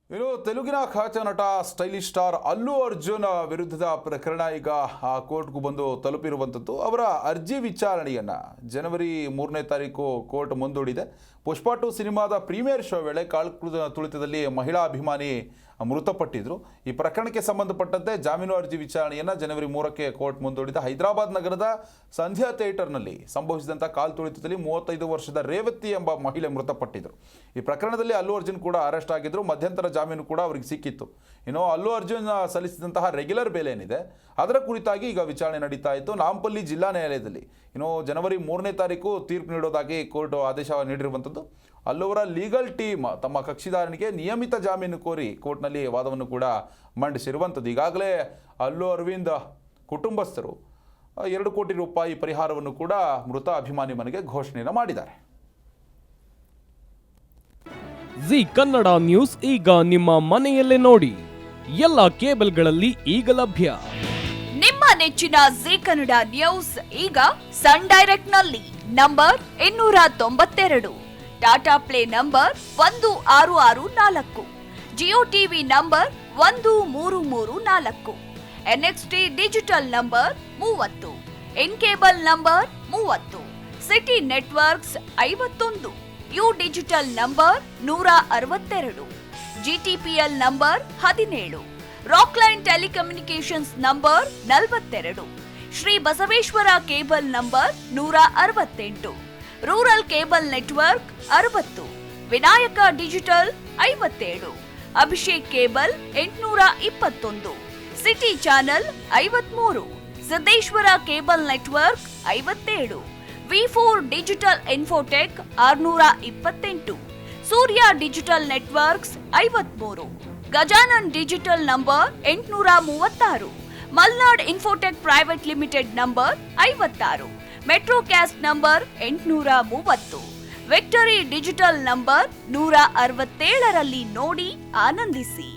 ಇನ್ನು ತೆಲುಗಿನ ಖ್ಯಾತ ನಟ ಸ್ಟೈಲಿಶ್ ಸ್ಟಾರ್ ಅಲ್ಲು ಅರ್ಜುನ್ ವಿರುದ್ಧದ ಪ್ರಕರಣ ಈಗ ಕೋರ್ಟ್ಗೂ ಬಂದು ತಲುಪಿರುವಂಥದ್ದು. ಅವರ ಅರ್ಜಿ ವಿಚಾರಣೆಯನ್ನು ಜನವರಿ 3ನೇ ತಾರೀಕು ಕೋರ್ಟ್ ಮುಂದೂಡಿದೆ. ಪುಷ್ಪ 2 ಸಿನಿಮಾದ ಪ್ರೀಮಿಯರ್ ಶೋ ವೇಳೆ ಕಾಲ್ಕುಳ ತುಳಿತದಲ್ಲಿ ಮಹಿಳಾ ಅಭಿಮಾನಿ ಮೃತಪಟ್ಟಿದ್ರು. ಈ ಪ್ರಕರಣಕ್ಕೆ ಸಂಬಂಧಪಟ್ಟಂತೆ ಜಾಮೀನು ಅರ್ಜಿ ವಿಚಾರಣೆಯನ್ನು ಜನವರಿ 3ಕ್ಕೆ ಕೋರ್ಟ್ ಮುಂದೂಡಿದೆ. ಹೈದರಾಬಾದ್ ನಗರದ ಸಂಧ್ಯಾ ಥಿಯೇಟರ್ನಲ್ಲಿ ಸಂಭವಿಸಿದಂಥ ಕಾಲ್ ತುಳಿತದಲ್ಲಿ 35 ವರ್ಷದ ರೇವತಿ ಎಂಬ ಮಹಿಳೆ ಮೃತಪಟ್ಟಿದ್ದರು. ಈ ಪ್ರಕರಣದಲ್ಲಿ ಅಲ್ಲು ಅರ್ಜುನ್ ಕೂಡ ಅರೆಸ್ಟ್ ಆಗಿದ್ದರು. ಮಧ್ಯಂತರ ಜಾಮೀನು ಕೂಡ ಅವರಿಗೆ ಸಿಕ್ಕಿತ್ತು. ಇನ್ನು ಅಲ್ಲು ಅರ್ಜುನ್ ಸಲ್ಲಿಸಿದಂತಹ ರೆಗ್ಯುಲರ್ ಬೇಲ್ ಏನಿದೆ ಅದರ ಕುರಿತಾಗಿ ಈಗ ವಿಚಾರಣೆ ನಡೀತಾ ಇತ್ತು ನಾಂಪಲ್ಲಿ ಜಿಲ್ಲಾ ನ್ಯಾಯಾಲಯದಲ್ಲಿ. ಇನ್ನು ಜನವರಿ 3ನೇ ತಾರೀಕು ತೀರ್ಪು ನೀಡೋದಾಗಿ ಕೋರ್ಟ್ ಆದೇಶ ನೀಡಿರುವಂಥದ್ದು. ಅಲ್ಲುವರ ಲೀಗಲ್ ಟೀಮ್ ತಮ್ಮ ಕಕ್ಷಿದಾರನಿಗೆ ನಿಯಮಿತ ಜಾಮೀನು ಕೋರಿ ಕೋರ್ಟ್ನಲ್ಲಿ ವಾದವನ್ನು ಕೂಡ ಮಂಡಿಸಿರುವಂಥದ್ದು. ಈಗಾಗಲೇ ಅಲ್ಲು ಅರವಿಂದ್ ಕುಟುಂಬಸ್ಥರು 2 ಕೋಟಿ ರೂಪಾಯಿ ಪರಿಹಾರವನ್ನು ಕೂಡ ಮೃತ ಅಭಿಮಾನಿ ಮನೆಗೆ ಘೋಷಣೆಯನ್ನು ಮಾಡಿದ್ದಾರೆ. ಜಿ ಕನ್ನಡ ನ್ಯೂಸ್ ಈಗ ನಿಮ್ಮ ಮನೆಯಲ್ಲೇ ನೋಡಿ. ಎಲ್ಲ ಕೇಬಲ್ಗಳಲ್ಲಿ ಈಗ ಲಭ್ಯ. ನಿಮ್ಮ ನೆಚ್ಚಿನ ಜಿ ಕನ್ನಡ ನ್ಯೂಸ್ ಈಗ ಸನ್ ಡೈರೆಕ್ಟ್ ನಲ್ಲಿ number 292, Tata play number 1664, Jio TV number 1334, NXT digital number 30, in cable number 30, city networks 51, U digital number 162, GTPL number 17, Rockline telecommunications number 42, Shri Basaveshwara cable number 168, rural cable network 60, Vinayaka digital 57, Abhishek cable 821, city channel 53, Siddeshwara cable network 57, ವಿ4 digital infotech 628, Surya digital networks 53, Gajanan digital number 836, Malnad infotech private limited number 56, metrocast number 830, victory digital number 167ರಲ್ಲಿ ನೋಡಿ ಆನಂದಿಸಿ.